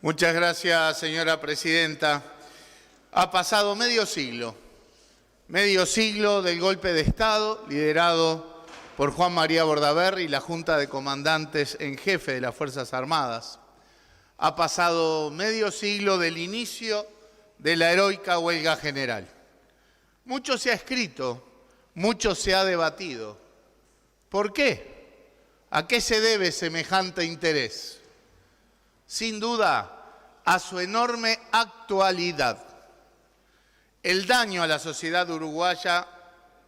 Muchas gracias, señora presidenta. Ha pasado medio siglo del golpe de Estado liderado por Juan María Bordaberry y la Junta de Comandantes en Jefe de las Fuerzas Armadas. Ha pasado medio siglo del inicio de la heroica huelga general. Mucho se ha escrito, mucho se ha debatido. ¿Por qué? ¿A qué se debe semejante interés? Sin duda, a su enorme actualidad. El daño a la sociedad uruguaya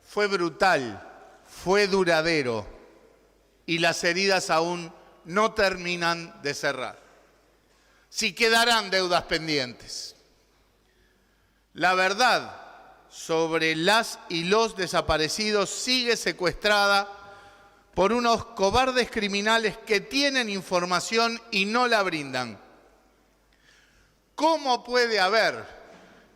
fue brutal, fue duradero y las heridas aún no terminan de cerrar. Sí quedarán deudas pendientes. La verdad sobre las y los desaparecidos sigue secuestrada por unos cobardes criminales que tienen información y no la brindan. ¿Cómo puede haber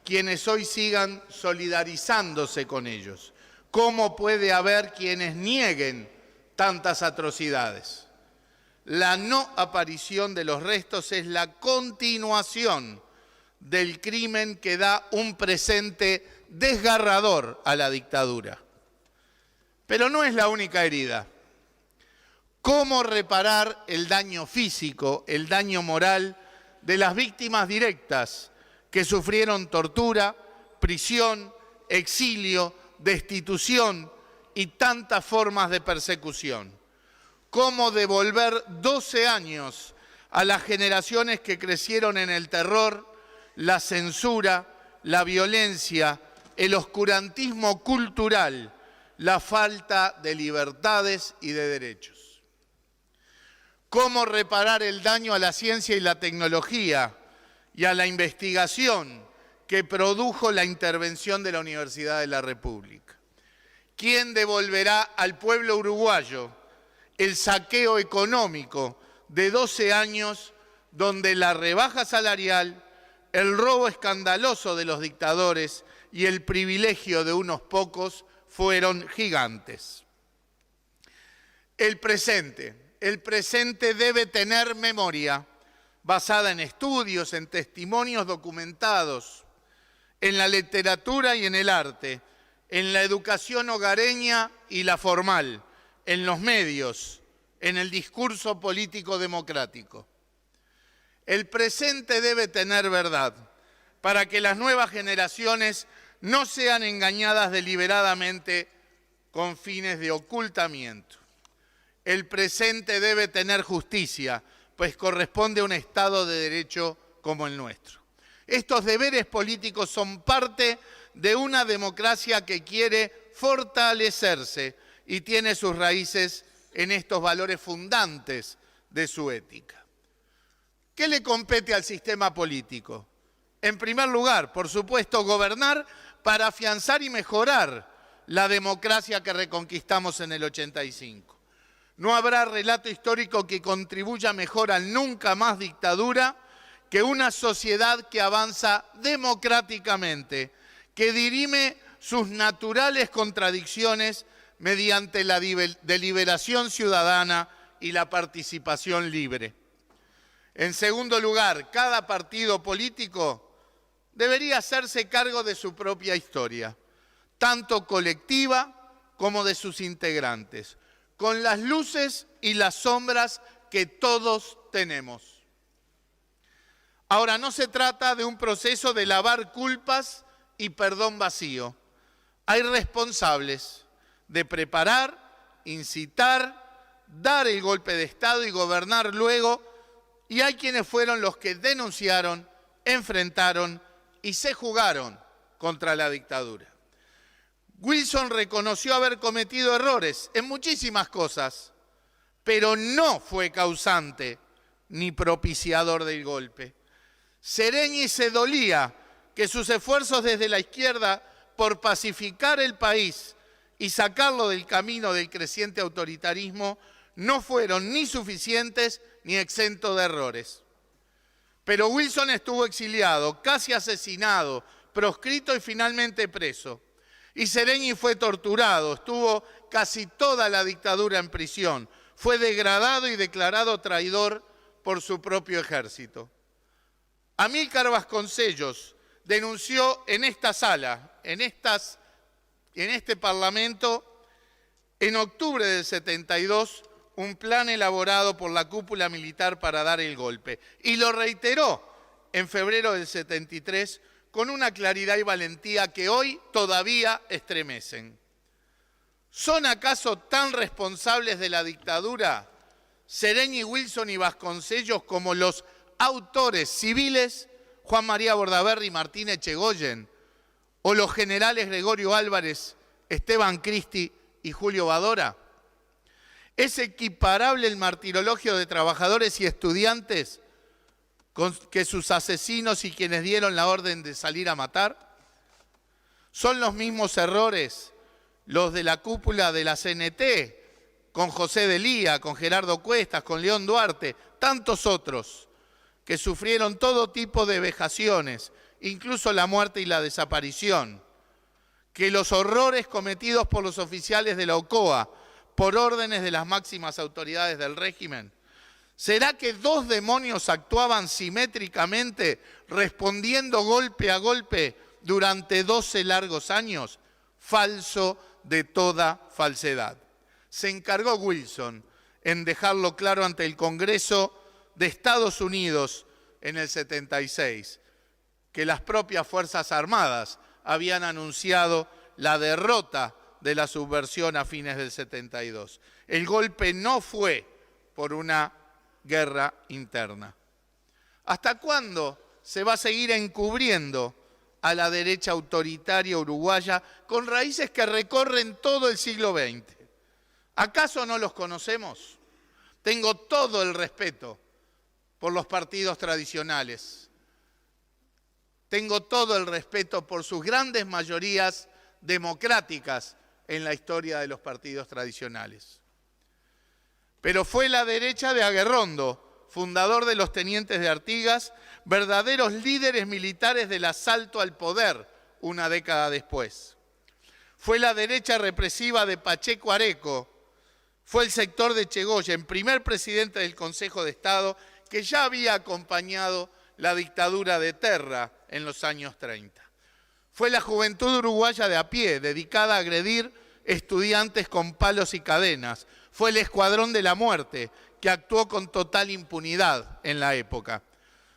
quienes hoy sigan solidarizándose con ellos? ¿Cómo puede haber quienes nieguen tantas atrocidades? La no aparición de los restos es la continuación del crimen que da un presente desgarrador a la dictadura. Pero no es la única herida. ¿Cómo reparar el daño físico, el daño moral de las víctimas directas que sufrieron tortura, prisión, exilio, destitución y tantas formas de persecución? ¿Cómo devolver 12 años a las generaciones que crecieron en el terror, la censura, la violencia, el oscurantismo cultural, la falta de libertades y de derechos? ¿Cómo reparar el daño a la ciencia y la tecnología y a la investigación que produjo la intervención de la Universidad de la República? ¿Quién devolverá al pueblo uruguayo el saqueo económico de 12 años donde la rebaja salarial, el robo escandaloso de los dictadores y el privilegio de unos pocos fueron gigantes? El presente debe tener memoria basada en estudios, en testimonios documentados, en la literatura y en el arte, en la educación hogareña y la formal, en los medios, en el discurso político democrático. El presente debe tener verdad para que las nuevas generaciones no sean engañadas deliberadamente con fines de ocultamiento. El presente debe tener justicia, pues corresponde a un Estado de Derecho como el nuestro. Estos deberes políticos son parte de una democracia que quiere fortalecerse y tiene sus raíces en estos valores fundantes de su ética. ¿Qué le compete al sistema político? En primer lugar, por supuesto, gobernar para afianzar y mejorar la democracia que reconquistamos en el 85. No habrá relato histórico que contribuya mejor al nunca más dictadura que una sociedad que avanza democráticamente, que dirime sus naturales contradicciones mediante la deliberación ciudadana y la participación libre. En segundo lugar, cada partido político debería hacerse cargo de su propia historia, tanto colectiva como de sus integrantes, con las luces y las sombras que todos tenemos. Ahora, no se trata de un proceso de lavar culpas y perdón vacío. Hay responsables de preparar, incitar, dar el golpe de Estado y gobernar luego, y hay quienes fueron los que denunciaron, enfrentaron y se jugaron contra la dictadura. Wilson reconoció haber cometido errores en muchísimas cosas, pero no fue causante ni propiciador del golpe. Sereñi se dolía que sus esfuerzos desde la izquierda por pacificar el país y sacarlo del camino del creciente autoritarismo no fueron ni suficientes ni exentos de errores. Pero Wilson estuvo exiliado, casi asesinado, proscrito y finalmente preso. Y Sereñi fue torturado, estuvo casi toda la dictadura en prisión, fue degradado y declarado traidor por su propio ejército. Amílcar Vasconcellos denunció en esta sala, en este Parlamento, en octubre del 72, un plan elaborado por la cúpula militar para dar el golpe. Y lo reiteró en febrero del 73 con una claridad y valentía que hoy todavía estremecen. ¿Son acaso tan responsables de la dictadura Sereñi, Wilson y Vasconcellos como los autores civiles Juan María Bordaberry y Martín Echegoyen, o los generales Gregorio Álvarez, Esteban Cristi y Julio Badora? ¿Es equiparable el martirologio de trabajadores y estudiantes con que sus asesinos y quienes dieron la orden de salir a matar? ¿Son los mismos errores los de la cúpula de la CNT, con José de Lía, con Gerardo Cuestas, con León Duarte, tantos otros que sufrieron todo tipo de vejaciones, incluso la muerte y la desaparición, que los horrores cometidos por los oficiales de la OCOA por órdenes de las máximas autoridades del régimen? ¿Será que dos demonios actuaban simétricamente, respondiendo golpe a golpe durante 12 largos años? Falso de toda falsedad. Se encargó Wilson en dejarlo claro ante el Congreso de Estados Unidos en el 76, que las propias Fuerzas Armadas habían anunciado la derrota de la subversión a fines del 72. El golpe no fue por una guerra interna. ¿Hasta cuándo se va a seguir encubriendo a la derecha autoritaria uruguaya con raíces que recorren todo el siglo XX? ¿Acaso no los conocemos? Tengo todo el respeto por los partidos tradicionales. Tengo todo el respeto por sus grandes mayorías democráticas en la historia de los partidos tradicionales. Pero fue la derecha de Aguerrondo, fundador de los Tenientes de Artigas, verdaderos líderes militares del asalto al poder una década después. Fue la derecha represiva de Pacheco Areco, fue el sector de Echegoyen, primer presidente del Consejo de Estado, que ya había acompañado la dictadura de Terra en los años 30. Fue la juventud uruguaya de a pie, dedicada a agredir estudiantes con palos y cadenas. Fue el Escuadrón de la Muerte, que actuó con total impunidad en la época.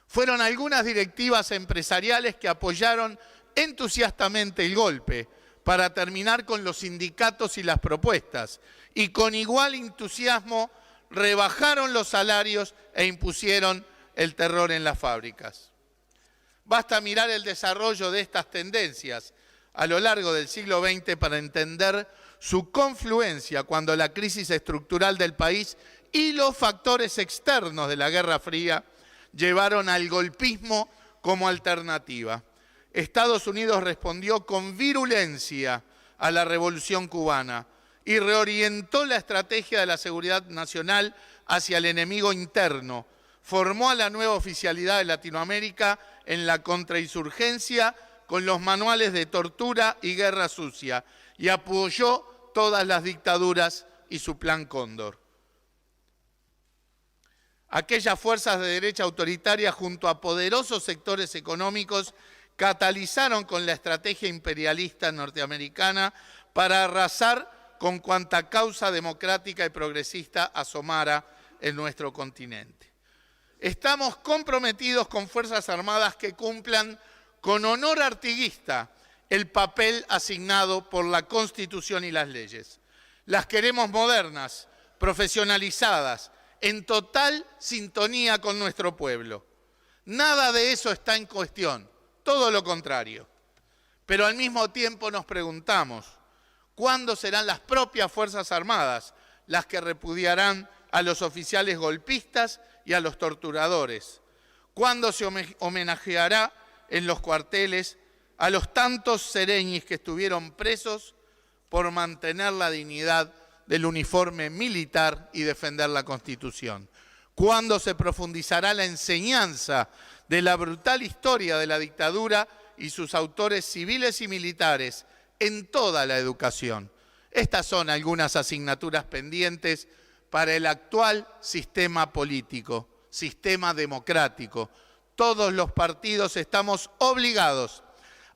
Fueron algunas directivas empresariales que apoyaron entusiastamente el golpe para terminar con los sindicatos y las propuestas, y con igual entusiasmo rebajaron los salarios e impusieron el terror en las fábricas. Basta mirar el desarrollo de estas tendencias a lo largo del siglo XX para entender su confluencia cuando la crisis estructural del país y los factores externos de la Guerra Fría llevaron al golpismo como alternativa. Estados Unidos respondió con virulencia a la Revolución Cubana y reorientó la estrategia de la seguridad nacional hacia el enemigo interno. Formó a la nueva oficialidad de Latinoamérica en la contrainsurgencia con los manuales de tortura y guerra sucia y apoyó todas las dictaduras y su Plan Cóndor. Aquellas fuerzas de derecha autoritaria junto a poderosos sectores económicos catalizaron con la estrategia imperialista norteamericana para arrasar con cuanta causa democrática y progresista asomara en nuestro continente. Estamos comprometidos con Fuerzas Armadas que cumplan con honor artiguista el papel asignado por la Constitución y las leyes. Las queremos modernas, profesionalizadas, en total sintonía con nuestro pueblo. Nada de eso está en cuestión, todo lo contrario. Pero al mismo tiempo nos preguntamos, ¿cuándo serán las propias Fuerzas Armadas las que repudiarán a los oficiales golpistas y a los torturadores? ¿Cuándo se homenajeará en los cuarteles a los tantos sereñis que estuvieron presos por mantener la dignidad del uniforme militar y defender la Constitución? ¿Cuándo se profundizará la enseñanza de la brutal historia de la dictadura y sus autores civiles y militares en toda la educación? Estas son algunas asignaturas pendientes para el actual sistema político, sistema democrático. todos los partidos estamos obligados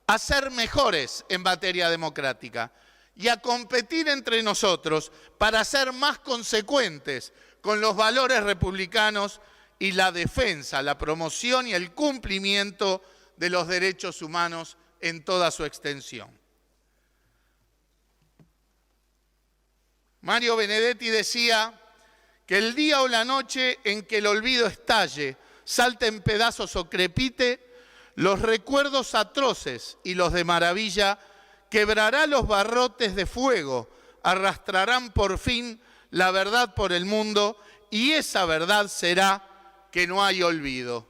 a ser mejores en materia democrática y a competir entre nosotros para ser más consecuentes con los valores republicanos y la defensa, la promoción y el cumplimiento de los derechos humanos en toda su extensión. Mario Benedetti decía que el día o la noche en que el olvido estalle, salte en pedazos o crepite, los recuerdos atroces y los de maravilla quebrará los barrotes de fuego, arrastrarán por fin la verdad por el mundo y esa verdad será que no hay olvido.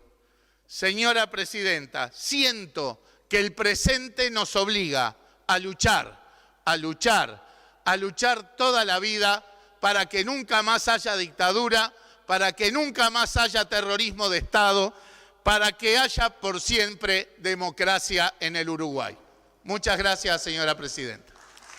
Señora Presidenta, siento que el presente nos obliga a luchar, a luchar, a luchar toda la vida para que nunca más haya dictadura, para que nunca más haya terrorismo de Estado, para que haya por siempre democracia en el Uruguay. Muchas gracias, señora Presidenta.